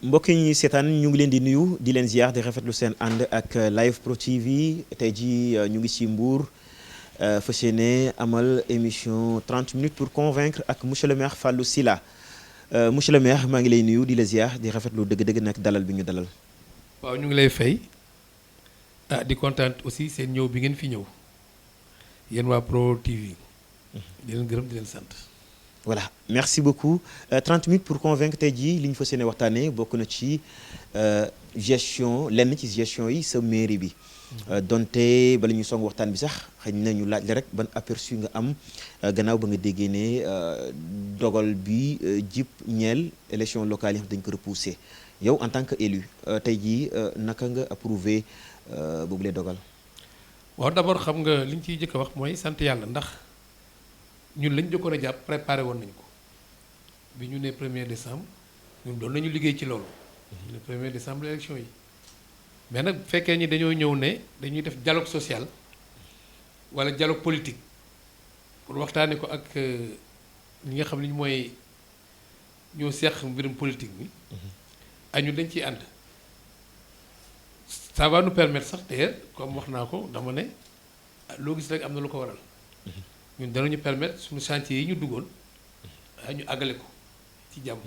mbokk yi ñuy seetaan ñu ngi leen di nuyu di leen ziar di rafetlu seen ànd ak Live Pro TV tey jii ñu ngi ci Mbour fas yéene amal émission 30 minutes pour convaincre ak monsieur le maire Fallou Sylla monsieur le maire maa ngi lay nuyu di la ziar di rafetlu dëgg-dëgg nag dalal bi ñu dalal. waaw ñu ngi lay fay di kontaan aussi seen ñëw bi ngeen fi ñëw yéen waa Pro TV. di leen gërëm di leen sant. voilà merci beaucoup 30 minutes pour convaincre tey jii li ñu fas yéene waxtaanee bokk na ci gestion lenn ci gestion yi sa mairie bi. donte bala ñuy song waxtaan bi sax xëy na ñu laaj la rek ban aperçu nga am gannaaw ba nga déggee ne dogal bi jip ñeel élection locale yi dañ ko repoussé yow en tant que élu tey jii naka nga approuvé boobu lay dogal. waaw d'abord xam nga li ñu ciy jëkk a wax mooy sant yàlla ndax. ñun lañ jëkkoon a jàpp préparé woon nañ ko bi ñu ne 1er décembre ñun doon nañu liggéey ci loolu. le 1er décembre élection yi. mais nag bu fekkee ni dañoo ñëw ne dañuy def dialogue social wala dialogue politique pour waxtaanee ko ak ñi nga xam ni mooy ñoo seq mbirum politique bi. ak ñun dañ ciy ànd. ça va nous permettre sax d'ailleurs comme wax naa ko dama ne loo gis rek am na lu ko waral. ñun danañu permettre suñu chantier yi ñu duggoon ñu àggale ko ci jàmm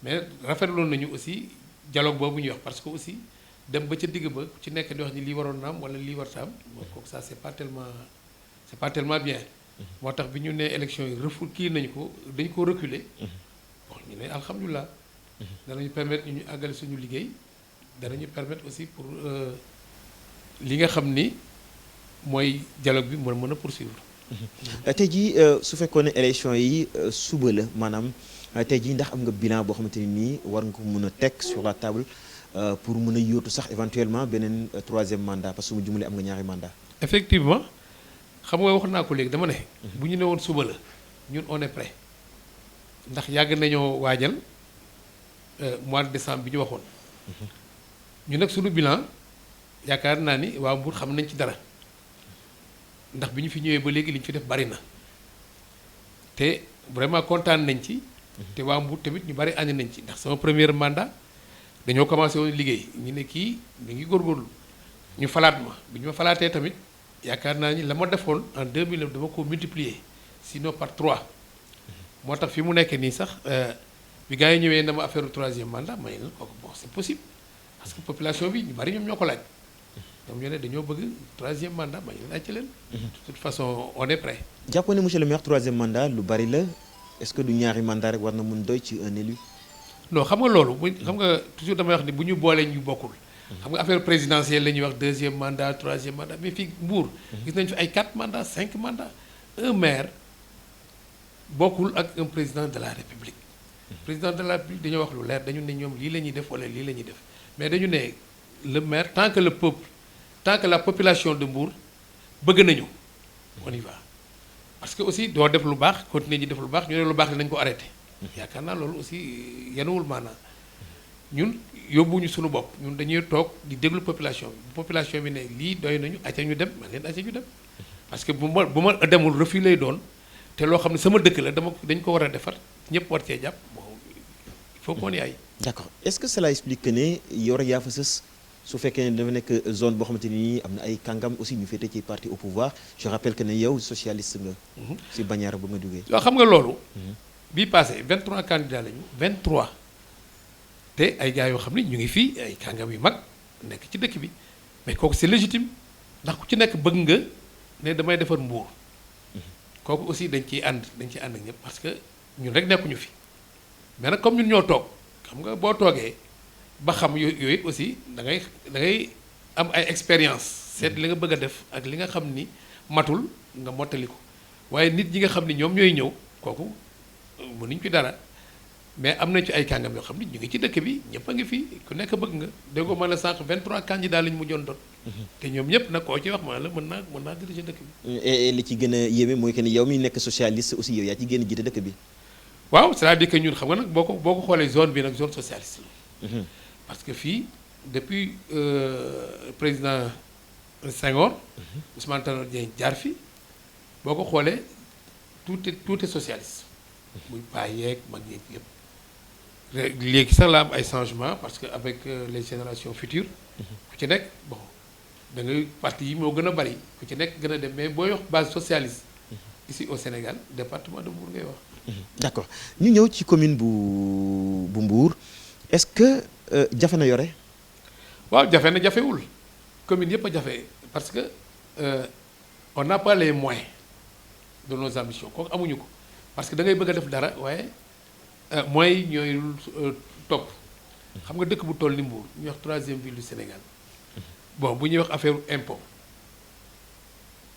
mais rafetloon nañu aussi dialogue boobu ñuy wax parce que aussi dem ba ca digg ba ci nekk di wax ni lii waroon na am wala lii warta am kooku ça c'est pas tellement bien moo tax bi ñu nee élection yi kii nañu ko dañ ko reculer bon ñu ne alhamdulilah danañu permettre ñu àggale suñu liggéey danañu permettre aussi pour li nga xam ni mooy dialogue bi mën a poursuivre. tey jii su fekkoon ne élection yi suba la maanaam tey jii ndax am nga bilan boo xamante ni nii war nga ko mën a teg sur la table pour mën a yóotu sax éventuellement beneen troisième mandat parce que mu jumale am nga ñaari mandat effectivement xam nga wax naa ko léegi dama ne. bu ñu ne woon suba la ñun on est prêt ndax yàgg nañoo waajal mois de décembre bi ñu waxoon. ñu nag suñu bilan yaakaar naa ni waa Mbour xam nañ ci dara. ndax bi ñu fi ñëwee ba léegi li ñu fi def bari na te vraiment kontaan nañ ci. te waa Mbour tamit ñu bari ànd nañ ci ndax sama premier mandat dañoo commencé woon liggéey ñu ne kii mi ngi góorgóorlu ñu falaat ma bi ñu ma falaatee tamit yaakaar naa ni la ma defoon en 2009 dama ko multiplier sinon par 3 moo tax fi mu nekk nii sax bi gars yi ñëwee na ma affaire troisième mandat may na kooku bon c'est possible parce que population bi ñu bari ñoom ñoo ko laaj. ñoom ñoo ne dañoo bëgg troisième mandat ma ñu laaj ci leen. de toute façon on est prêt. jàppoon ne monsieur le maire troisième mandat lu bari la est-ce que du ñaari mandat rek war na mun doy ci un élu. non xam nga loolu xam nga toujours damay wax ni bu ñu boolee ñu bokkul. xam nga affaire présidentielle la ñuy wax deuxième mandat troisième mandat mais fii Mbour. gis nañ fi ay 4 mandats 5 mandats. un maire bokkul ak un président de la république. président de la république dañoo wax lu leer dañu ne ñoom lii la ñuy def wala lii la ñuy def mais dañu ne le maire tant que le peuple. tant que la population de Mbour bëgg nañu on y va parce que aussi doo def lu baax continuer ñi def lu baax ñu ne lu baax nañ ko arrêté yaakaar naa loolu aussi yenuwul maanaam ñun yóbbuñu suñu bopp ñun dañuy toog di déglu population bi ne lii doy nañu acca ñu dem man leen acca ñu dem parce que bu ma demul refus lay doon te loo xam ne sama dëkk la dañ ko war a defar ñëpp war cee jàpp bon il faut qu'on y aille. d'accord est-ce que cela explique que ne yow rek yaa fa sës su fekkee ne dafa nekk zone boo xamante ni am na ay kàngam aussi ñu féete ci parti au pouvoir je rappelle que ne yow socialiste nga. si bannière ba nga duggee. yoo xam nga loolu. bii passé 23 candidats lañu 23 te ay gars yoo xam ni ñu ngi fii ay kàngam yu mag nekk ci dëkk bi mais kooku c'est légitime ndax ku ci nekk bëgg nga ne damay defar Mbour. kooku aussi dañ ciy ànd ak ñëpp parce que ñun rek nekkuñu fi mais nag comme ñun ñoo toog xam nga boo toogee. ba xam yooyu it aussi da ngay am ay expérience seet li nga bëgg a def ak li nga xam ni matul nga mottali ko waaye nit ñi nga xam ni ñoom ñooy ñëw kooku mënuñ ci dara mais am na ci ay kàngam yoo xam ni ñu ngi ci dëkk bi ñëpp a ngi fii ku nekk bëgg nga dégg nga mën a sànq 23 candidats lañu mujjoon doon. te ñoom ñëpp nag koo ci wax ma la mën naa diriger dëkk bi. et li ci gën a yéeme mooy que ni yow mi nekk socialiste aussi yow yaa ci génn jiite dëkk bi. waaw c'est-à-dire que ñun xam nga nag boo ko xoolee zone bi nag zone socialiste la. parce que fii depuis président Senghor. Ousmane Tanor Dieng jaar fi boo ko xoolee tout est socialiste. muy paa yeeg mag yeeg yëpp léegi sax la am ay changements parce que avec les générations futures ku ci nekk bon da ngay parti yi moo gën a bari ku ci nekk gën a dem mais booy wax base socialiste ici au Sénégal département de Mbour ngay wax. d'accord ñu ñëw ci commune bu Mbour est-ce que jafe na yore. waaw jafe na jafewul commune yëpp a jafe parce que on n'a pas les moyens de nos ambitions kooku amuñu ko parce que da ngay bëgg a def dara waaye moyens yi ñooy topp xam nga dëkk bu toll ni Mbour ñuy wax troisième ville du Sénégal bon bu ñuy wax affaire impôt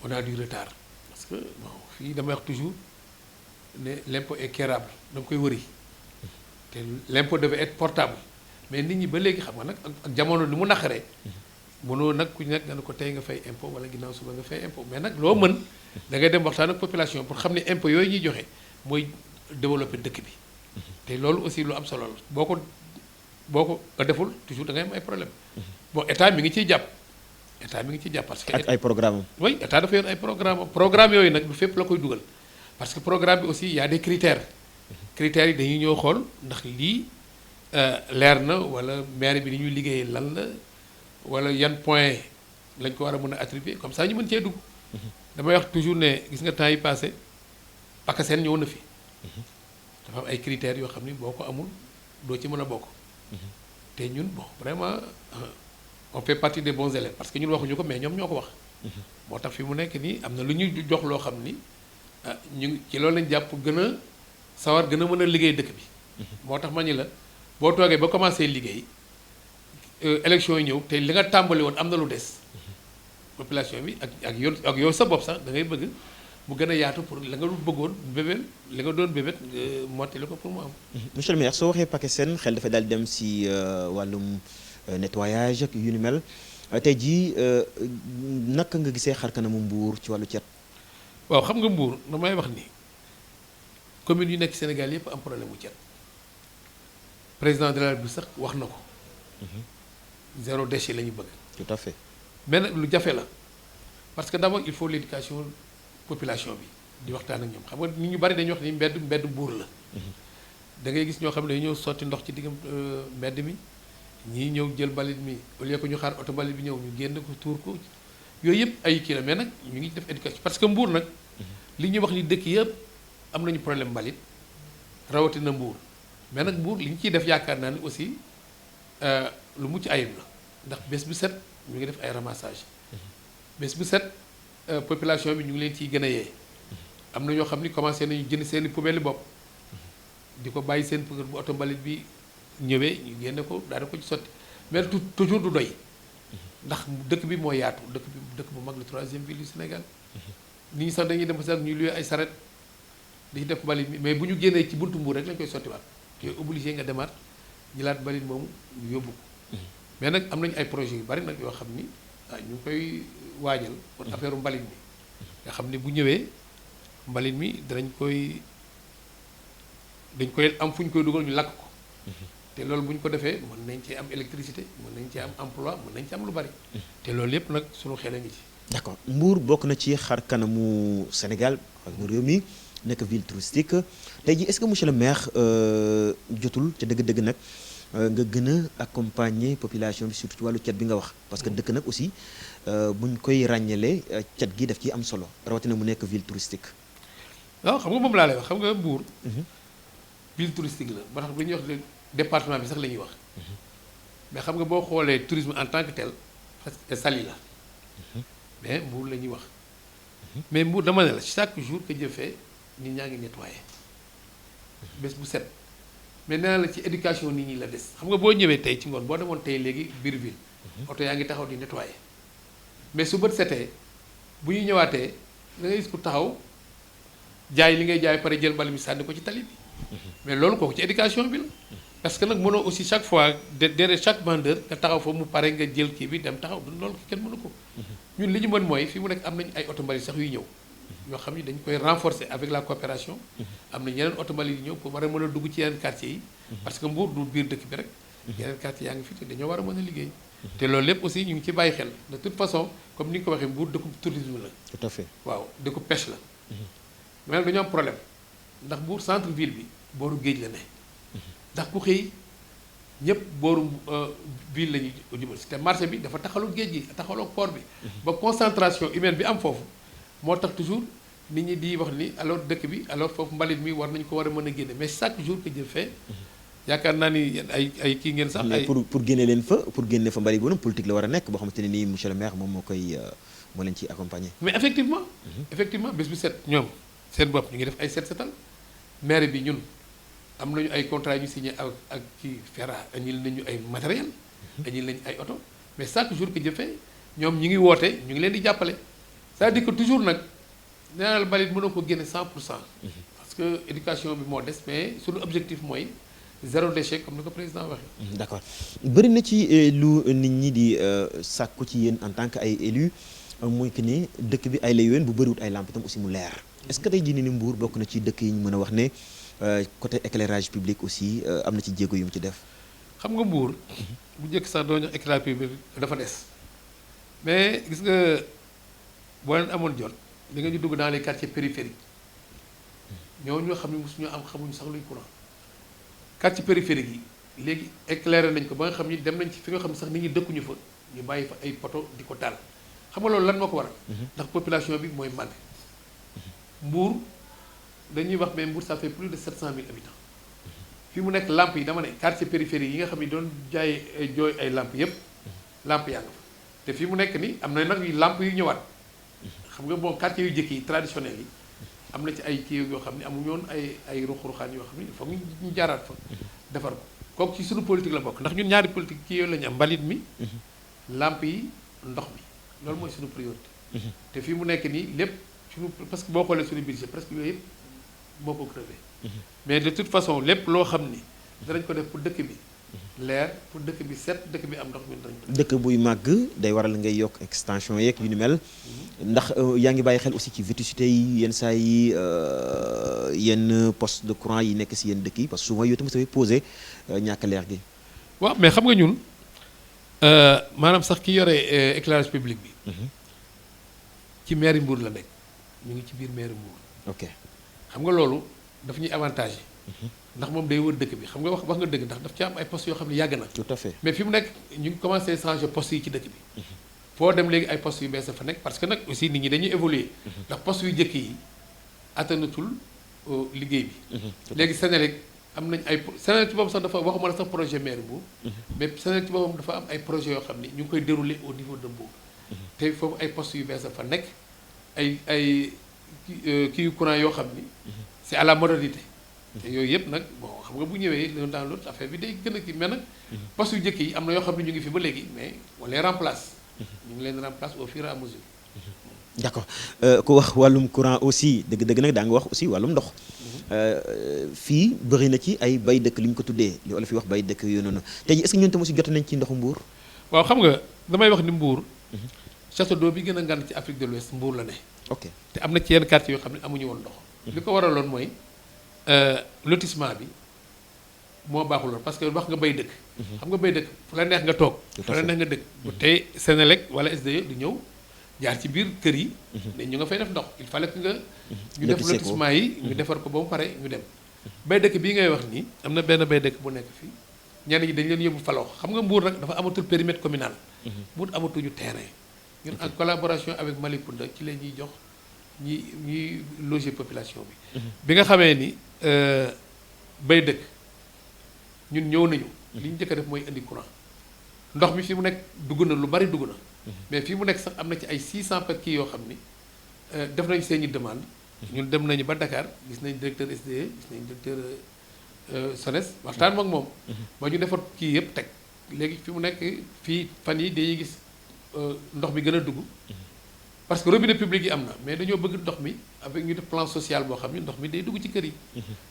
on a du retard parce que bon fii damay wax toujours ne l'impôt est quérable da nga koy wëri te l'impôt devait être portable mais nit ñi ba léegi xam nga nag ak jamono ni mu naqaree mënoo nag ku nekk nga ne ko tey nga fay impôt wala ginnaaw suba nga fay impôt mais nag loo mën da ngay dem waxtaan ak population pour xam ne impôt yooyu ñuy joxe mooy développer dëkk bi te loolu aussi lu am solo la boo ko deful toujours da ngay am ay problème bon état mi ngi ciy jàpp parce que. ak ay programme oui état dafa yor ay programme yooyu nag du fépp la koy dugal parce que programme bi aussi y a des critères yi dañuy ñëw xool ndax lii leer na wala maire bi ni ñuy liggéeyee lan la wala yan point lañ ko war a mën a attribuer comme ça ñu mën cee dugg damay wax toujours ne gis nga temps yi passé PACASEN ñëw na fi dafa am ay critères yoo xam ni boo ko amul doo ci mën a bokk te ñun bon vraiment on fait partie des bons élèves parce que ñun waxuñu ko mais ñoom ñoo ko wax moo tax fi mu nekk nii am na lu ñuy jox loo xam ni ñu ci loolu lañ jàpp gën a sawar gën a mën a liggéey dëkk bi moo tax ma ñu la boo toogee ba commencé liggéey élection yi ñëw te li nga tàmbali woon am na lu des population bi ak yow sa bopp sax da ngay bëgg mu gën a yaatu pour la nga bëggoon bébét li nga doon bébét nga mottali ko pour mu am. monsieur le maire soo waxee PACASEN xel dafa daal dem si wàllum nettoyage ak yu ni mel tey jii naka nga gisee xar kanamu Mbour ci wàllu cet. waaw xam nga Mbour damay wax ni commune yu nekk Sénégal yëpp am problème mu cet président de la République sax wax na ko. zéro déchet la ñu bëgg. tout à fait. mais nag lu jafe la parce que d'abord il faut l'éducation population bi di waxtaan ak ñoom xam nga nit ñu bari dañuy wax ni mbedd Mbour la. da ngay gis ñoo xam ne dañu ñëw sotti ndox ci diggam mbedd mi ñii ñëw jël mbalit mi au lieu que ñu xaar oto mbalit bi ñëw ñu génn ko tuur ko yooyu yëpp ay kii la mais nag ñu ngi def éducation parce que Mbour nag li ñuy wax ni dëkk yëpp am nañu problème mbalit rawatina Mbour mais nag Mbour li ñu ciy def yaakaar naa ni aussi lu mucc ayib la ndax bés bu set ñu ngi def ay ramassage bés bu set population bi ñu ngi leen ciy gën a yee am na ñoo xam ni commencé nañu jënd seeni poubelle bopp di ko bàyyi seen puudar bu oto mbalit bi ñëwee ñu génne ko daal di ko ci sotti mais toujours du doy ndax dëkk bi moo yaatu dëkk bu mag la troisième ville du Sénégal nit ñi sax dañuy dem sax ñuy luy ay saret di def mbalit mi mais bu ñu génnee ci buntu Mbour rek lañ koy sottiwaat te obligé nga demaat jëlaat mbalit moomu ñu yóbbu ko mais nag am nañu ay projets yu bari nag yoo xam ni ñu ngi koy waajal pour affaire mbalit mi nga xam ni bu ñëwee mbalit mi dañ koy am fu ñu koy dugal ñu lakk ko te loolu bu ñu ko defee mën nañ cee am électricité mën nañ cee am emploi mën nañ ci am lu bari te loolu yépp nag suñu xel a ngi ci. d'accord Mbour bokk na ci xar kanamu Sénégal ak réew mi nekk ville touristique tey jii est-ce que monsieur le maire jotul ca dëgg-dëgg nag nga gën a accompagner population bi surtout ci wàllu cet bi nga wax parce que dëkk nag aussi buñ koy ràññalee cet gi daf ciy am solo rawatina mu nekk ville touristique. waaw xam nga moom laa lay wax xam nga Mbour. ville touristique la ba tax bu ñuy wax département bi sax la ñuy wax mais xam nga boo xoolee tourisme en tant que tel parce que Saly la mais Mbour la ñuy wax mais Mbour dama ne la chaque jour que Dieu fait nit ñaa ngi nettoyer bés bu set mais nee naa la ci éducation nit ñi la des xam nga boo ñëwee tey ci ngoon boo demoon tey léegi biir ville oto yaa ngi taxaw di nettoyer mais su bët setee bu ñu ñëwaatee da ngay gis ku taxaw jaay li ngay jaay pare jël mbali mi sànni ko ci tali bi mais loolu kooku ci éducation bi la parce que nag mënoo aussi chaque fois derrière chaque vendeur nga taxaw fa mu pare nga jël kii bi dem taxaw loolu kenn mënu ko ñun li ñu mën mooy fi mu nekk am nañu ay oto mbalit sax yuy ñëw yoo xam ni dañ koy renforcer avec la coopération am na yeneen oto mbalit yu ñëw pour war a mën a dugg ci yeneen quartiers yi parce que Mbour du biir dëkk bi rek yeneen quartiers yaa ngi fi te dañoo war a mën a liggéey te loolu lépp aussi ñu ngi ci bàyyi xel de toute façon comme ni nga ko waxee Mbour dëkku tourisme la tout à fait waaw dëkku pêche la mais dañoo am problème ndax Mbour centre ville bi booru géej la ne ndax ku xëy ñëpp booru ville la ñuy jubal si te marché bi dafa taxalu géej gi taxaloo port bi ba concentration humaine bi am foofu moo tax toujours nit ñi di wax ni alors dëkk bi alors foofu mbalit mi war nañu ko war a mën a génne mais chaque jour que Dieu fait yaakaar naa ni ay kii ngeen sax ay pour génne leen fa pour génne fa mbalit boobu politique la war a nekk boo xamante ne nii monsieur le maire moom moo leen ciy accompagner. mais effectivement bés bu set ñoom seen bopp ñu ngi def ay setal maire bi ñun am nañu ay contrat ñu signé ak ci FERA añil nañu ay matériel añil nañu ay oto mais chaque jour que Dieu fait ñoom ñu ngi woote ñu ngi leen di jàppale c'est-à-dire que toujours nag nee naa la mbalit mënoo ko génne 100 pour cent parce que éducation bi moo des mais suñu objectif mooy zéro déchet comme ni ko président waxee. d'accord bëri na ci lu nit ñi di sàkku ci yéen en tant que ay élus mooy que ne dëkk bi ay la yowén bu bëriwut ay lamp itam aussi mu leer est-ce que tey jii ni Mbour bokk na ci dëkk yi ñu mën a wax ne côté éclairage public aussi am na ci jéego yu mu ci def. xam nga Mbour bu njëkk sax doo ñu éclairage public dafa des mais gis nga boo leen amoon jot li nga ñu dugg dans les quartiers périphériques ñoo xam ne mosuñu am xamuñu sax luy courant quartier périphérique yi léegi éclairé nañ ko ba nga xam ni dem nañ ci fi nga xam ne sax nit ñi dëkkuñu fa ñu bàyyi fa ay poto di ko taal xam nga loolu lan moo ko waral. ndax population bi mooy màgg. Mbour dañuy wax mais Mbour ça fait plus de 700 000 habitants fi mu nekk lamp yi dama ne quartier périphérique yi nga xam ni doon jaay jooy ay lamp yépp lamp yaa nga fa te fi mu nekk ni am na nag lamp yu ñëwaat xam nga bon quartier yu jëkk yi traditionnels yi am na ci ay kii yoo xam ne amuñu woon ay ruq-ruqaan yoo xam ne foog ñu jaaraat fa defar ko kooku ci suñu politique la bokk ndax ñun ñaari politique kii yooyu la ñu am mbalit mi lamp yi ndox mi loolu mooy suñu priorité te fi mu nekk nii lépp suñu parce que boo xoolee suñu budget presque yooyu yëpp moo ko crevé mais de toute façon lépp loo xam ni danañ ko def pour dëkk bi leer pour dëkk bi set dëkk bi am ndox mi danañ ko dëkk buy màgg day waral ngay yokk extension yeeg yu ni mel ndax yaa ngi bàyyi xel aussi ci vétusté yi yenn saa yi yenn poste de courant yi nekk si yenn dëkk yi parce que souvent yooyu tamit dafay posé ñàkk leer gi. waaw mais xam nga ñun maanaam sax ki yore éclairage public bi. ci mairie Mbour la nekk ñu ngi ci biir mairie Mbour. ok xam nga loolu daf ñuy avantage ndax moom day wër dëkk bi xam nga wax nga dëgg ndax daf ci am ay postes yoo xam ne yàgg na. tout à fait mais fi mu nekk ñu ngi commencé changer postes yi ci dëkk bi. foo dem léegi ay postes yu bees fa nekk parce que nag aussi nit ñi dañuy évoluer ndax postes yu njëkk yi attanatul liggéey bi. léegi Sénélec am nañ ay Sénélec ci boobu sax dafa waxuma la sax projet maire Mbour. mais Sénélec ci boobu dafa am ay projets yoo xam ni ñu ngi koy dérouler au niveau de Mbour. te foofu ay postes yu bees fa nekk ay kii yu courant yoo xam ni. c'est à la modernité. te yooyu yëpp nag bon xam nga bu ñëwee l'un dans l'autre affaire bi day gën a kii mais nag postes yu njëkk yi am na yoo xam ne ñu ngi fi ba léegi mais on les remplace. ñu ngi leen remplace au fur et à mesure. d'accord ku wax wàllum courant aussi dëgg-dëgg nag daa nga wax aussi wàllum ndox. fii bëri na ci ay bay dëkk li ñu ko tuddee li olof yi wax bay dëkk yooyu noonu tey jii est-ce que ñun tam aussi jot nañ ci ndoxu Mbour. waaw xam nga damay wax ni Mbour. château d'eau bi gën a ngan ci Afrique de l'Ouest Mbour la ne. ok te am na ci yenn quartier yoo xam ne amuñu woon ndox. li ko waraloon mooy lotissement bi moo baaxuloon parce que wax nga bay dëkk. xam nga bay dëkk fu la neex nga toog. fu la neex nga dëkk. bu tey Sénélec wala SDE du ñëw jaar ci biir kër yi. ne ñu nga fay def ndox il fallait que nga. ñu def lotissement yi ñu defar ko ba mu pare ñu dem. bay dëkk bii ngay wax nii am na benn bay dëkk bu nekk fii ñenn ñi dañ leen yóbbu Falokh xam nga Mbour nag dafa amatul périmètre communal. Mbour amatuñu terrain. ñun en collaboration avec Malicounda ci la ñuy jox ñuy loger population bi. bi nga xamee ni bay dëkk ñun ñëw nañu. li ñu njëkk a def mooy indi courant ndox mi fi mu nekk dugg na lu bari dugg na. mais fi mu nekk sax am na ci ay 600 per kii yoo xam ni def nañu seeni demande ñun dem nañu ba Dakar gis nañ directeur SDE gis nañ directeur SONES waxtaan ak moom. ba ñu defar kii yëpp teg léegi fi mu nekk fii fan yi dañuy gis ndox mi gën a dugg. parce que robinet public yi am na mais dañoo bëgg ndox mi avec ñu def plan social boo xam ni ndox mi day dugg ci kër yi.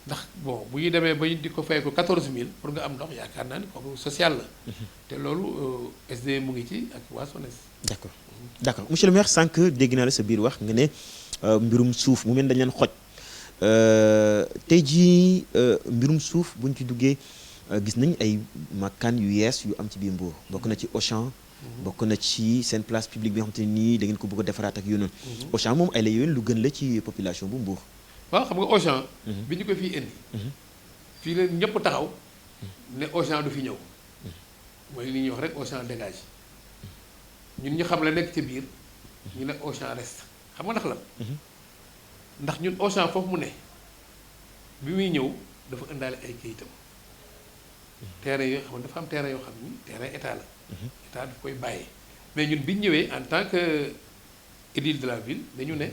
ndax bon bu ñu demee ba ñu di ko fay ko 14000 pour nga am ndox yaakaar naa ni kooku social la. te loolu SDE mu ngi ci ak waa SONES. d'accord d'accord monsieur le maire sànq dégg naa la sa biir wax nga ne mbirum suuf mu mel dañ leen xoj tey jii mbirum suuf buñ ci duggee gis nañ ay makkaan yu yees yu am ci biir Mbour bokk na ci Auchan. bokk na ci seen place publique bi nga xam te nii da ngeen ko bëgg a defaraat ak yu noonu. Auchan moom ay la yowén lu gën la ci population bu Mbour. waaw xam nga Auchan. bi ñu ko fii indi. fii la ñëpp taxaw ne Auchan du fi ñëw mooy li ñuy wax rek Auchan dégage ñun ñu xam la nekk ci biir ñu ne Auchan reste xam nga ndax la ndax ñun Auchan foofu mu ne bi muy ñëw dafa indaale ay kayitam terrain yoo xam ne dafa am terrain yoo xam ni terrain état la état daf koy bàyyee mais ñun bi ñu ñëwee en tant que édile de la ville dañu ne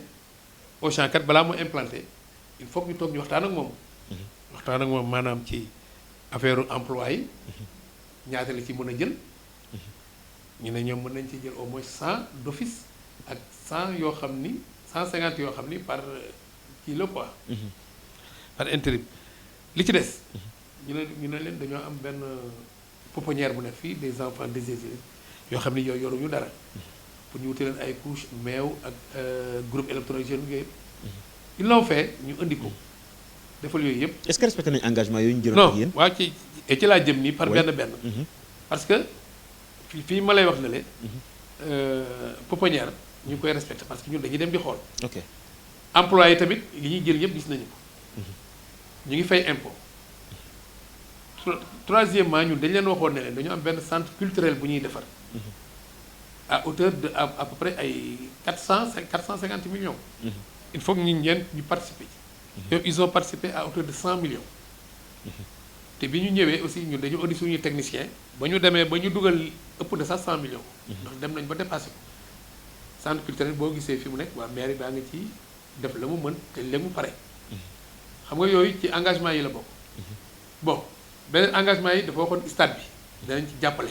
Auchan kat balaa moo implanté il faut que ñu toog ñu waxtaan ak moom waxtaan ak moom maanaam ci affaire emploi yi ñaata la ci mën a jël ñu ne ñoom mën nañ ci jël au moins 100 d'office ak 100 yoo xam ni 150 yoo xam ni par kii la quoi par intérim li ci des ñu ne leen dañoo am benn pouponnière bu nekk fii des enfants désirés yoo xam ni yooyu yoruñu dara pour ñu wuti leen ay couche meew ak groupe électrogène yooyu ils l'ont fait ñu indi ko defal yooyu yëpp. est-ce que respecté nañu engagement yooyu ñu jëloon ak yéen. non waaw ci laa jëm nii par benn parce que fii ma lay wax ne le pouponnière ñu ngi koy respecté parce que ñun dañuy dem di xool. ok employé yi tamit li ñuy jël yëpp gis nañu ko. ñu ngi fay impôt. troisièmement ñun dañu leen waxoon ne leen dañu am benn centre culturel bu ñuy defar. à hauteur de à peu près ay 450 millions. il faut que ñu participer ci. ils ont participé à hauteur de 100 millions. te bi ñu ñëwee aussi ñun dañu audit suñuy technicien ba ñu demee ba ñu dugal ëpp de sax 100 millions. ndax dem nañ ba dépassé ko. centre culturel boo gisee fi mu nekk waa mairie baa nga ci def la mu mën te léegi mu pare. xam nga yooyu ci engagement yi la bokk. bon beneen engagement yi dafa waxoon stade bi danañ ci jàppale.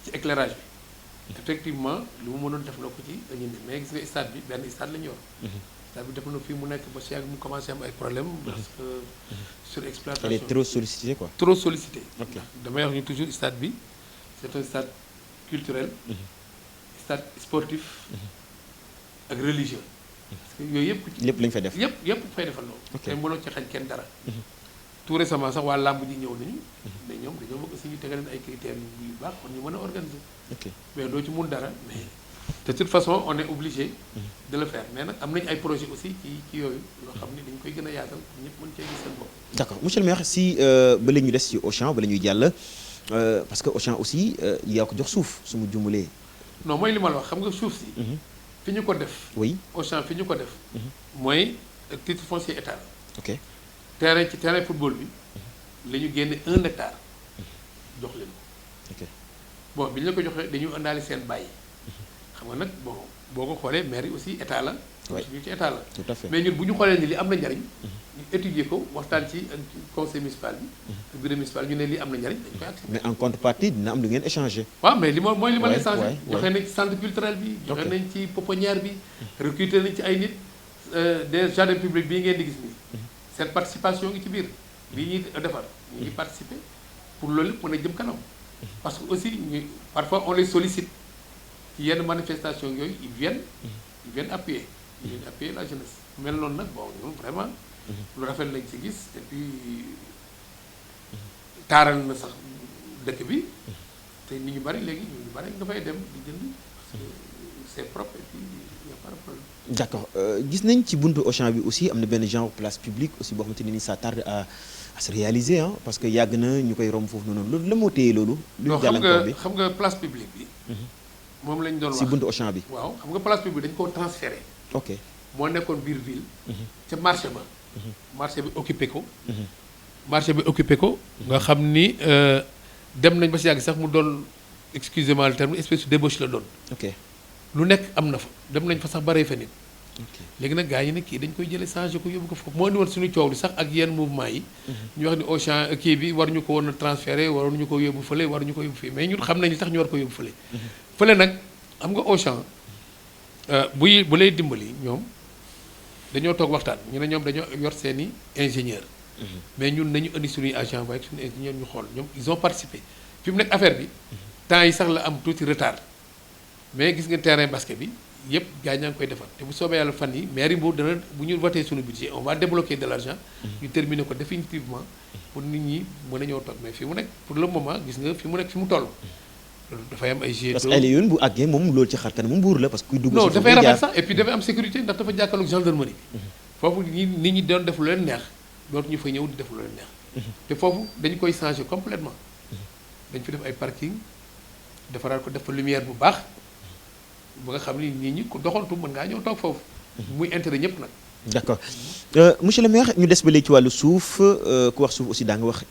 ci éclairage bi. effectivement lu mu mënoon def la ko ci dañu ne mais gis nga stade bi benn stade la ñu yor. stade bi def na fii mu nekk ba si yàgg mu commencé am ay problème parce que sur exploitation elle est trop sollicitée quoi. trop sollicité. ok damay wax ni toujours stade bi c'est un stade culturel. stade sportif. ak religieux. parce que yooyu yëpp. lépp lañ fay def yëpp fay defal loolu. ok te mënoo ci xañ kenn dara. tout récemment sax waa làmb ji ñëw nañu. mais ñoom dañoo bëgg aussi ñu tegal leen ay critères yu baax pour ñu mën a organiser. ok mais doo ci mun dara mais de toute façon on est obligé. de le faire mais nag am nañu ay projets aussi ci yooyu yoo xam ni dañu koy gën a yaatal pour ñëpp mën cee gis seen bopp. d'accord monsieur le maire si ba la ñu des ci Auchan ba la ñuy jàll parce que Auchan aussi yaa ko jox suuf su mu jumulee. non mooy li ma la wax xam nga suuf si. fi ñu ko def. oui Auchan fi ñu ko def. mooy titre foncier état la. ok terrain football bi. la ñu génne 1 hectare. jox leen ko. ok bon bi ñu la ko joxee dañu indaale seen bàyyi. xam nga nag bon boo ko xoolee maire yi aussi état la. oui suñu ci état la. tout à fait mais ñun bu ñu xoolee ni li am na njariñ. ñu étudier ko waxtaan ci ak conseil municipal bi. bureau municipal ñu ne lii am na njariñ dañu koy accepté. mais en contrepartie dina am lu ngeen échanger. waaw mais li ma mooy li ma Ouais, leen changé. ouais, joxe nañ ci centre culturel bi. joxe Ok. nañ ci pouponnière bi. recruter nañ ci ay nit. des jardins publics bii ngeen di gis nii. seen participation ngi ci biir. bii ñuy defar ñu ngi participer pour loolu lépp mën a jëm kanam. parce que aussi ñu parfois on les sollicite ci yenn manifestation yooyu ils viennent appuyer. ils viennent appuyer la jeunesse. mel noonu nag bon ñun vraiment. lu rafet lañ ci gis et puis taaral na sax dëkk bi. te nit ñu bari léegi ñu bari nga fay dem di jënd parce que c'est propre et puis y a pas de problème. d'accord gis nañ ci buntu Auchan bi aussi am na benn genre place publique aussi boo xamante ne ni ça tarde à se réaliser ah parce que yàgg na ñu koy romb foofu noonu loolu la moo téye loolu. lu non gàllankoor bi xam nga place publique bi. moom lañ doon wax si buntu Auchan bi. waaw xam nga place publique dañ koo transféré. ok moo nekkoon biir ville. ca marché ba. marché bi occupé ko. marché bi occupé ko. nga xam ni dem nañ ba si yàgg sax mu doon excusez-moi le terme espèce de débauche la doon. ok lu nekk am na fa dem nañ fa sax baree fa nit. ok léegi nag gars yi nag kii dañ koy jëlee changé ko yóbbu ko foofu moo indi woon suñu coow li sax ak yenn mouvement yi. ñu wax ni Auchan kii bi war ñu ko woon a transféré waruñu ko yóbbu fële waruñu ko yóbbu fii mais ñun xam nañ li tax ñu war ko yóbbu fële. fële nag xam nga Auchan bu lay dimbali ñoom dañoo toog waxtaan ñu ne ñoom dañoo yor seeni ingénieur mais ñun nañu indi suñuy agent waaye suñu ingénieur ñu xool ñoom ils ont participé fi mu nekk affaire bi temps yi sax la am tuuti retard mais gis nga terrain basket bi yëpp gars ñaa ngi koy defar te bu soobee yàlla fan yi mairie Mbour dana bu ñu voté suñu budget on va débloquer de l'argent ñu terminer ko définitivement pour nit ñi mën a ñëw toog mais fi mu nekk pour le moment gis nga fi mu nekk fi mu toll dafay am ay jet parce que Alioune bu àggee moom loolu ci xar kanam Mbour la parce que kuy dugg non si dafay foofu rafet sax et puis dafay am sécurité ndax dafa jàkkaarloog gendarmerie bi foofu nit ñi doon def lu leen neex dootu ñu fa ñëw di def lu leen neex te foofu dañu koy changer complètement dañ fi def ay parking defaraat ko def fa lumière bu baax ba nga xam ni nit ñi ku doxantu mën ngaa ñëw toog foofu muy intérêt ñëpp nag. d'accord monsieur le maire ñu des ba léegi ci wàllu suuf ku wax suuf aussi daa nga wax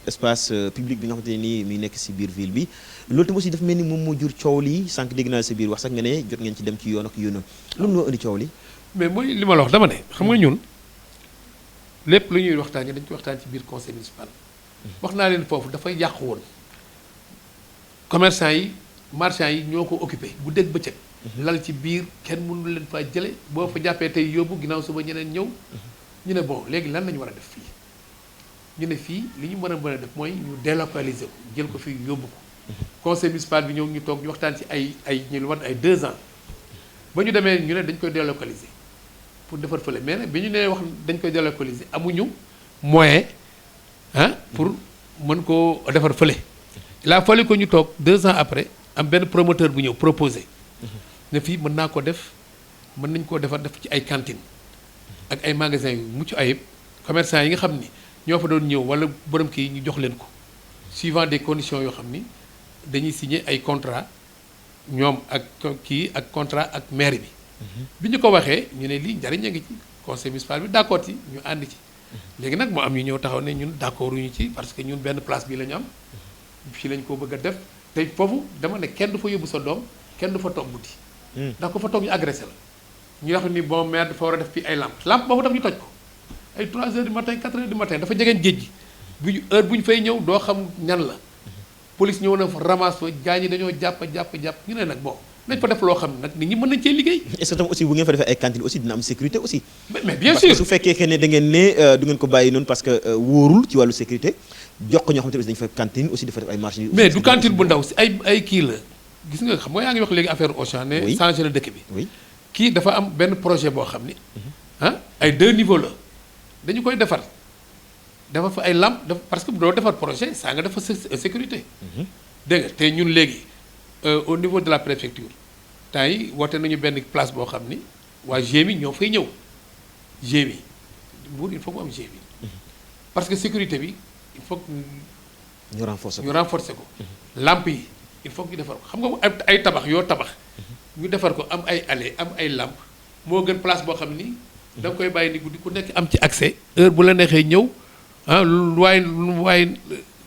espace public bi nga xamante ne nii mi nekk si biir ville bi loolu tam aussi dafa mel ni moom moo jur coow li sànq dégg naa sa biir wax sax nga ne jot ngeen ci dem ci yoon ak yoonam loolu moo indi coow li. mais mooy li ma la wax dama ne xam nga ñun lépp lu ñuy waxtaanee dañ koy waxtaan ci biir conseil municipal. wax naa leen foofu dafay yàqu woon commerçant yi marchand yi ñoo ko occupé bu dégg bëccëg. lal ci biir kenn mënu leen faa jële boo fa jàppee tey yóbbu ginnaaw suba ñeneen ñëw ñu ne bon léegi lan lañu war a def fii ñu ne fii li ñu mën a def mooy ñu délocaliser ko jël ko fii yóbbu ko conseil municipal bi ñëw ñu toog ñu waxtaan ci ay ñu lu wan ay 2 ans ba ñu demee ñu ne dañ koy délocaliser pour defar fële mais nag bi ñu nee wax dañ koy délocaliser amuñu moyen pour mën koo defar fële il a fallu ko ñu toog 2 ans après am benn promoteur bu ñëw proposé ne fii mën naa ko def mën nañ koo defar def ci ay cantine ak ay magasins yu mucc ayib commerçant yi nga xam ni ñoo fa doon ñëw wala borom kii ñu jox leen ko suivant des conditions yoo xam ni dañuy signer ay contrat ñoom ak kii ak contrat ak maire bi bi ñu ko waxee ñu ne lii njariñ a ngi ci conseil municipal bi d'accord ci ñu ànd ci léegi nag moo am ñu ñëw taxaw ne ñun d'accord uñu ci parce que ñun benn place bi la ñu am fii lañ ko bëgg a def te foofu dama ne kenn du fa yóbbu sa doom kenn du fa toog guddi ndax ko fa toog ñu agressé la ñu wax ni bon maire dafa war a def fii ay lampe boobu tam ñu toj ko ay 3 heures du matin 4 heures du matin dafa jegeen géej gi bu heure bu ñu fay ñëw doo xam ñan la police ñëw na fa ramasse fa gaa ñi dañoo jàpp ñu ne nag bon nañ fa def loo xam ne nag nit ñi mën nañ cee liggéey. est-ce que tam aussi bu ngeen fa defee ay cantine aussi dina am sécurité aussi. mais bien sûr parce que su fekkee que ne da ngeen ne du ngeen ko bàyyi noonu parce que wóorul ci wàllu sécurité jox ko ñoo xamante ne dañu fa cantine aussi dafa def ay marché. mais du cantine bu ndaw si ay kii la gis nga xam nga yaa ngi wax léegi affaire Auchan ne changé na dëkk bi. oui kii dafa am benn projet boo xam ni ay 2 niveaux la dañu koy defar dafa fa ay lampe parce que doo defar projet saa nga dafa sécurité. dégg nga te ñun léegi au niveau de la préfecture temps yi woote nañu benn place boo xam ni waa GMI ñoo fay ñëw GMI Mbour il faut mu am GMI parce que sécurité bi il faut que ñu renforcer ko lampe yi il faut que ñu defar ko xam nga ay tabax yoo tabax ñu defar ko am ay allées am ay lampe moo gën place boo xam ni da nga koy bàyyi ni guddi ku nekk am ci accès heure bu la neexee ñëw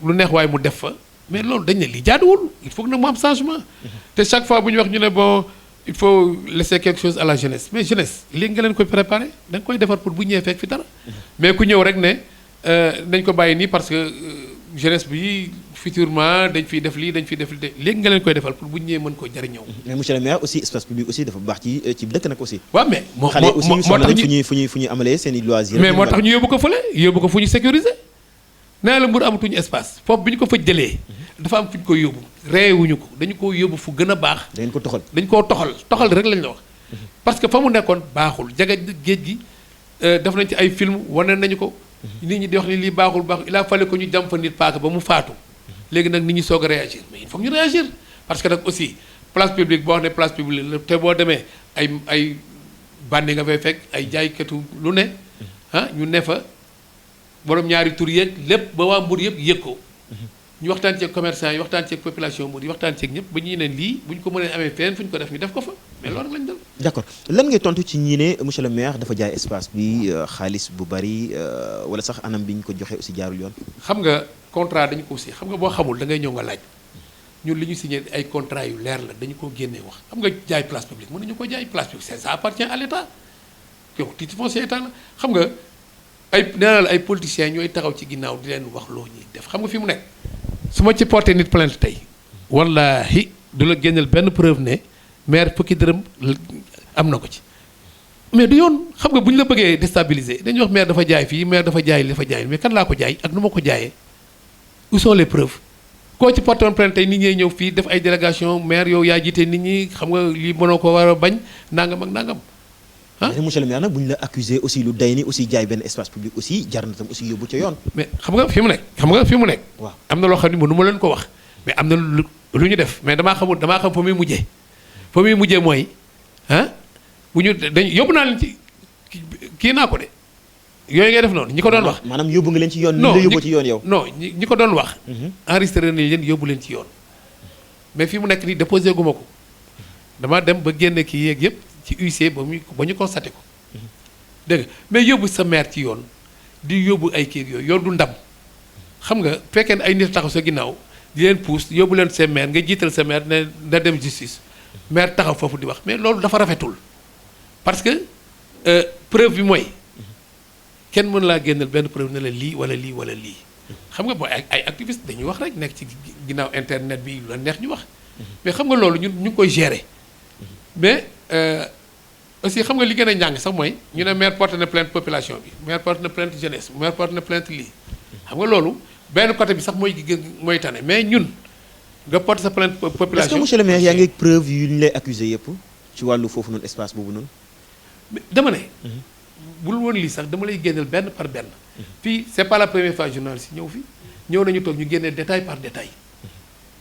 lu neex waaye mu def fa mais loolu dañ ne li jaaduwul il faut que nag mu am changement te chaque fois bu ñu wax ñu ne bon il faut laisser quelque chose à la jeunesse mais jeunesse léegi nga leen koy préparer da nga koy defar pour bu ñëwee fekk fi dara mais ku ñëw rek ne dañ ko bàyyi nii parce que jeunesse bi futurement dañ fiy def lii léegi nga leen koy defal pour bu ñëwee mën koo jariñoo. mais monsieur le maire aussi espace public aussi dafa baax ci dëkk nag aussi. waaw mais moo xale aussi soxla nañ fu ñuy amalee seen i loisirs. mais moo tax ñu yóbbu ko fële yóbbu ko fu ñu sécuriser nee la Mbour amatuñu espace foofu bi ñu ko fa jëlee dafa am fu ñu koy yóbbu reewuñu ko dañu ko yóbbu fu gën a baax. dañ ko toxal dañ koo toxal rek lañ la wax. parce que fa mu nekkoon baaxul jaga géej gi def nañ ci ay film wane nañu ko. nit ñi di wax ni lii baaxul il a fallu ko ñu jam fa nit paaka ba mu faatu. léegi nag nit ñi soog a réagir mais il faut ñu réagir parce que nag aussi place publique boo xam ne place publique la te boo demee ay bànni nga fay fekk ay jaaykatu lu ne ñu ne fa borom ñaari tur yeeg lépp ba waa Mbour yëpp yëg ko. ñu waxtaan ceeg commerçant yi waxtaan ceeg population Mbour yi waxtaan ceeg ñëpp ba ñu ne lii bu ñu ko mënee amee feneen fu ñu ko def ñu def ko fa mais loolu lañ def. d'accord lan ngay tontu ci ñi ne monsieur le maire dafa jaay espace bi xaalis bu bari wala sax anam bi ñu ko joxee aussi jaarul yoon. xam nga contrat dañu ko aussi xam nga boo xamul da ngay ñëw nga laaj ñun li ñu signé ay contrat yu leer la dañu ko génnee wax xam nga jaay place publique mën nañu ko jaay place publique ça appartient à l'État yow titre foncier État la xam nga nee naa la ay politiciens ñooy taxaw ci ginnaaw di leen wax loo ñuy def xam nga fi mu nekk su ma ci porté nit plainte tey wallahi du la génneel benn preuve ne maire fukki dërëm am na ko ci mais du yoon xam nga bu ñu la bëggee déstabiliser dañuy wax maire dafa jaay fii maire dafa jaay li dafa jaay mais kan laa ko jaay ak nu ma ko jaayee où sont les preuves koo ci porté woon plainte tey nit ñee ñëw fii def ay délégation maire yow yaa jiite nit ñi xam nga lii mënoo ko war a bañ nangam ak nangam mais monsieur le maire nag bu ñu la accusé aussi lu day ni aussi jaay benn espace public aussi jar na tam aussi yóbbu ca yoon. mais xam nga fi mu nekk. waaw am na loo xam ne mënu ma leen ko wax mais am na lu ñu def mais damaa xam fa muy mujjee fa muy mujjee mooy bu ñu dañ yóbbu naa leen ci kii naa ko de yooyu ngay def noonu ñi ko doon wax. maanaam yóbbu nga leen ci yoon. non ni la yóbbu ci yoon yow. non ñi ko doon wax. enregistré nañ leen yóbbu leen ci yoon. mais fi mu nekk nii déposé gu ma ko damaa dem ba génne kii yeeg yëpp ci huissier ba ñu constaté ko. dégg nga mais yóbbu sa maire ci yoon di yóbbu ay kii yooyu yoon du ndam xam nga fekkee ne ay nit taxaw sa ginnaaw di leen pousse yóbbu leen sa maire nga jiital sa maire ne na dem justice maire taxaw foofu di wax mais loolu dafa rafetul parce que preuve bi mooy kenn mën laa génneel benn preuve ne la lii wala lii wala lii xam nga booy ay activiste dañuy wax rek nekk ci ginnaaw internet bi lu la neex ñu wax mais xam nga loolu ñu ngi koy gérer mais aussi xam nga li gën a njàng sax mooy ñu ne maire porte na plainte population bi maire porte na plainte jeunesse maire porte na plainte lii xam nga loolu benn côté bi sax mooy tane mais ñun nga porte sa plainte population. est-ce que monsieur le maire yaa ngi preuve yu ñu lay accusé yëpp ci wàllu foofu noonu espace boobu noonu. dama ne. bul woon lii sax dama lay génneel benn par benn. fii c'est pas la première fois journaliste yi ñëw fi ñëw nañu toog ñu génnee détail par détail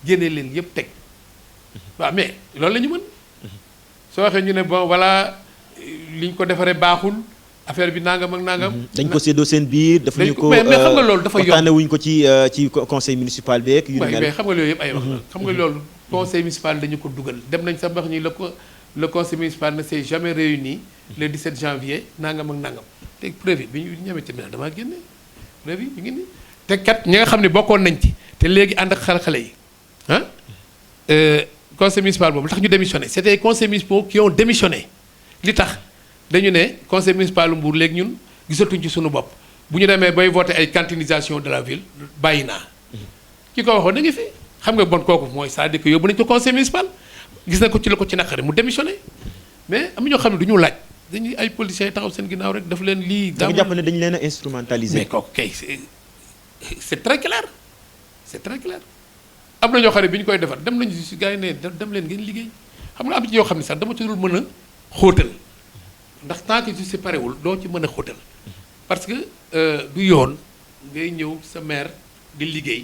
génnee leen yëpp teg waaw mais loolu la ñu mën soo waxee ñu ne bon voilà li ñu ko defaree baaxul affaire bi nangam ak nangam. dañ ko séddoo seen biir. dafa ñu ko mais xam nga loolu dafa yomb waxtaanee wuñ ko ci conseil municipal beeg. yu ni mel mais xam nga loolu yëpp ay wax la. xam nga loolu conseil municipal dañu ko dugal dem nañ sax wax ni le conseil municipal ne s'est jamais réuni le 17 janvier nangam ak nangam te preuve bi ñu ñemee ci mel damaa génne preuve yi ñu ngi nii. te kat ñi nga xam ne bokkoon nañ ci te léegi ànd ak xale yi ah conseil municipal boobu tax ñu démissionné c'était les conseils municipaux qui ont démissionné li tax dañu ne conseil municipal Mbour léegi ñun gisatuñ ci suñu bopp bu ñu demee bay voté ay cantinisation de la ville bàyyi naa ki ko waxoon da nga fi xam nga bon kooku mooy c'est-à-dire que yóbbu nañu ko conseil municipal gis na ko ci la ko ci naqare mu démissionné mais am ñoo xam ne du ñu laaj dañuy ay politiciens taxaw seen ginnaaw rek daf leen lii. da nga jàpp ne dañu leen a instrumentaliser. mais kooku kay c'est très clair c'est très clair am na ñoo xam ne bi ñu koy defar dem nañu si gars yi ne dem leen ngeen liggéey xam nga am ci yoo xam ne sax dama ci dul mën a xóotal ndax tant que si parewul doo ci mën a xóotal parce que du yoon ngay ñëw sa maire di liggéey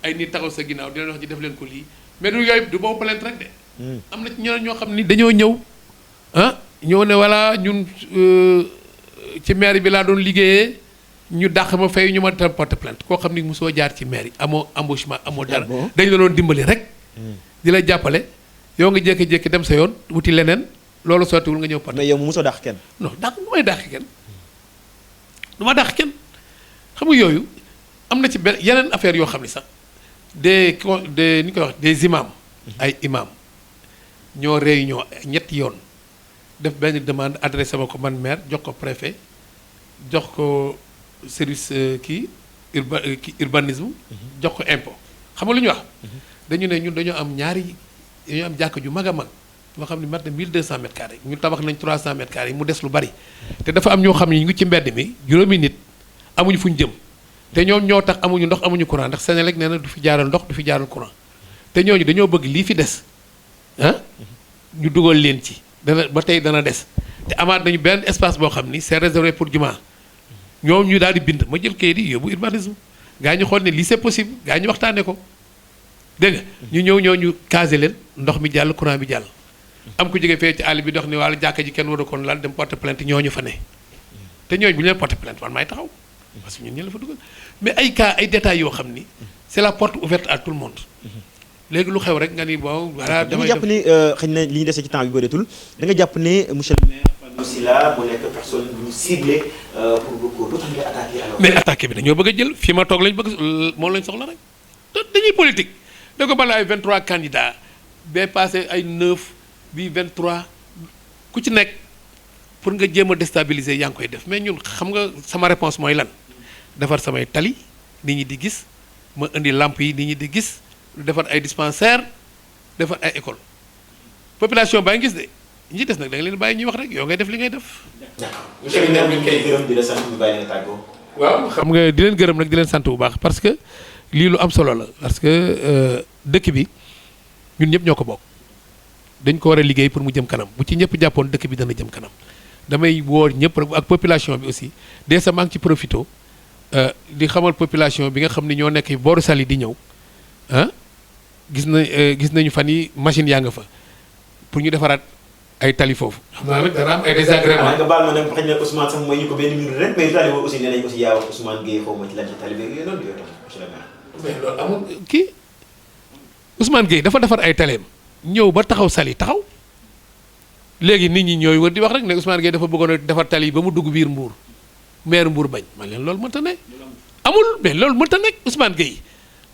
ay nit taxaw sa ginnaaw di leen wax ci def leen ko lii mais du yooyu du boobu plainte rek de. am na ci ñeneen ñoo xam ni dañoo ñëw ñëw ne voilà ñun ci maire bi laa doon liggéeyee. ñu dàq ma fay ñu ma tam porte plainte koo xam ni mosoo jaar ci maire yi amoo embauchement amoo dara dañu la doon dimbali rek di la jàppale yow nga jékki-jékki dem sa yoon wuti leneen loolu sottiwul nga ñëw porte mais yow mu mosoo dàq kenn non dàq du may dàq kenn du ma dàq kenn xam nga yooyu am na ci benn yeneen affaire yoo xam ne sax des ni ñu koy wax des imams ay imam ñoo réunion ñetti yoon def benn demande adressé ma ko man maire jox ko préfet jox ko service urbanisme jox ko impôt xam nga lu ñu wax dañu ne ñun dañoo am dañoo am jàkk ju mag a mag moo xam ne mat na 1200 mètres carrés ñu tabax nañ 300 mètres carrés yi mu des lu bari te dafa am ñoo xam ne ñu ngi ci mbedd mi juróomi nit amuñu fu ñu jëm te ñoom ñoo tax amuñu ndox amuñu courant ndax Senelec nee na du fi jaaral ndox du fi jaaral courant te ñooñu dañoo bëgg lii fi des ñu dugal leen ci dana ba tey dana des te amaat nañu benn espace boo xam ni c'est réservé pour jumaa ñoom ñu daal di bind ma jël kayit yi yóbbu urbanisme gaa ñu xool ne lii c'est possible gaa ñu waxtaanee ko dégg nga ñu ñëw ñu casé leen ndox mi jàll courant bi jàll. am ku jóge fee ci àll bi dox ni wàllu jàkka ji kenn waru koon laal dem porte plainte ñooñu fa ne te ñooñu bu ñu leen porte plainte man maay taxaw parce que ñun ñu la fa dugal mais ay cas ay détails yoo xam ni c'est la porte ouverte à tout le monde. léegi lu xew rek nga ni bon voilà. damay jàpp ni xëy na li ñu dese ci temps bi bëreetul da nga jàpp ne monsieur le maire Fallou Sylla mu nekk personne bu ñu ciblé pour beaucoup lu tax nga attaqué alors. mais attaqué bi dañoo bëgg a jël fii ma toog lañ bëgg moom lañ soxla rek te dañuy politique da ko bala ay 23 candidats bee passé ay 9 bii 23 ku ci nekk pour nga jéem a déstabiliser yaa ngi koy def mais ñun xam nga sama réponse mooy lan defar samay tali nit ñi di gis ma indi lamp yi nit ñi di gis. defar ay dispensaire defar ay école population baa ngi gis de ñi des nag da nga leen bàyyi ñuy wax rek yow ngay def li ngay def. monsieur le maire ñu koy gërëm di la sant bu bàyyi nga tàggoo. waaw xam nga di leen gërëm nag di leen sant bu baax parce que lii lu am solo la parce que dëkk bi ñun ñëpp ñoo ko bokk dañ ko war a liggéey pour mu jëm kanam bu ci ñëpp jàppoon dëkk bi dana jëm kanam damay woo ñëpp rek ak population bi aussi dès sa maa ngi ci profito di xamal population bi nga xam ne ñoo nekk booru Saly di ñëw gis nañu fan yi machine yaa nga fa pour ñu defaraat ay tali foofu. xam naa nag dana am ay désagréments. nga baal ma nag xëy na Ousmane sax mooy ñu ko benn minute rek mais tali boobu aussi nee nañ aussi yaa wax Ousmane Gueye xaw ma ci lan ci tali bi yooyu noonu yooyu tam monsieur le maire. mais loolu amul kii Ousmane Gueye dafa defar ay taleem ñëw ba taxaw sali taxaw léegi nit ñi ñooy wër di wax rek ne Ousmane Gueye dafa bëggoon a defar tali ba mu dugg biir Mbour maire Mbour bañ man leen loolu mënta ne amul mais loolu mënta nekk Ousmane Gueye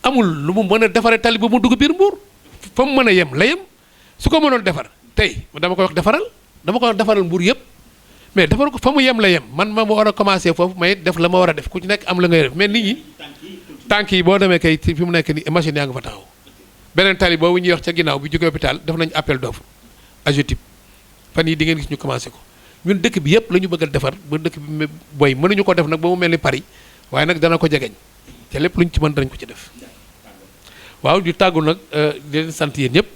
amul lu mu mën a defaree tali ba mu dugg biir Mbour fa mu mën a yem la yem su ko mënoon defar tey dama koy wax dama koy wax defaral Mbour yëpp mais defar ko fa mu yem la yem man ma war a commencé foofu may def la ma war a def ku ci nekk am la ngay def mais nit ñi tànk yi boo demee kay fi mu nekk ni machine yaa nga fa taxaw beneen tali boobu ñuy wax ca ginnaaw bi jógee hôpital def nañu appel d'offre AGETIP fan yi di ngeen gis ñu commencé ko ñun dëkk bi yëpp la ñu bëgg a defar ba dëkk bi boy mënuñu ko def nag ba mu mel ni Paris waaye nag dana ko jegeñ te lépp lu ñu ci mën danañ ko ci def waaw di tàggu nag di leen sant yéen ñëpp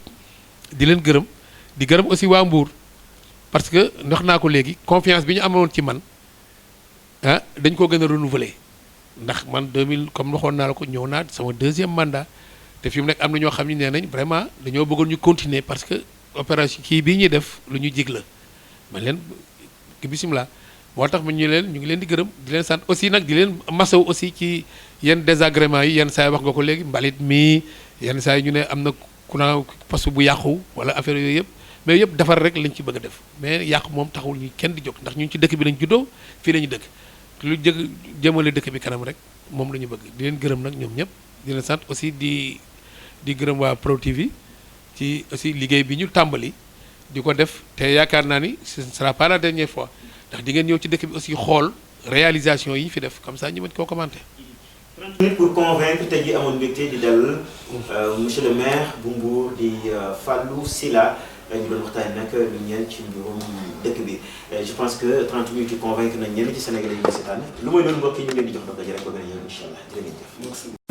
di leen gërëm di gërëm aussi waa Mbour parce que wax naa ko léegi confiance bi ñu amoon ci man ah dañ ko gën a renouveler ndax man 2000 comme waxoon naa la ko ñëw naa sama deuxième mandat te fi mu nekk am na ñoo xam ne nee nañ vraiment dañoo bëggoon ñu continuer parce que opération kii bii ñuy def lu ñu jig la man leen bisimilah moo tax ñu ngi leen di gërëm di leen sant aussi nag di leen masaw aussi ci yenn désagréments yi yenn saa yi wax nga ko léegi mbalit mi yenn saa yi ñu ne am na courant poste bu yàqu wala affaire yooyu yëpp mais yëpp defar rek lañ ci bëgg a def mais yàqu moom taxul ñu kenn di jóg ndax ñun ci dëkk bi lañ juddoo fii la ñu dëkk lu jëmale dëkk bi kanam rek moom la ñu bëgg di leen gërëm nag ñoom ñëpp di leen sant aussi di gërëm waa Pro TV ci aussi liggéey bi ñu tàmbali di ko def te yaakaar naa ni ce ne sera pas la dernière fois ndax di ngeen ñëw ci dëkk bi aussi xool réalisation yi fi def comme ça ñu mën koo commenter. 30 minutes pour convaincre tey jii amoon mbégte di dal monsieur le maire bu Mbour di Fallou Sylla ñu doon waxtaanee nag lu ñeel ci mbirum dëkk bi je pense que 30 minutes yu convaincre nañ ñenn ci Sénégalais yi ñu seetaan lu mooy doon mbokk yi ñu ngi leen di jox dox daje rek ba gën a ñëw incha allah jërë ngeen jëf.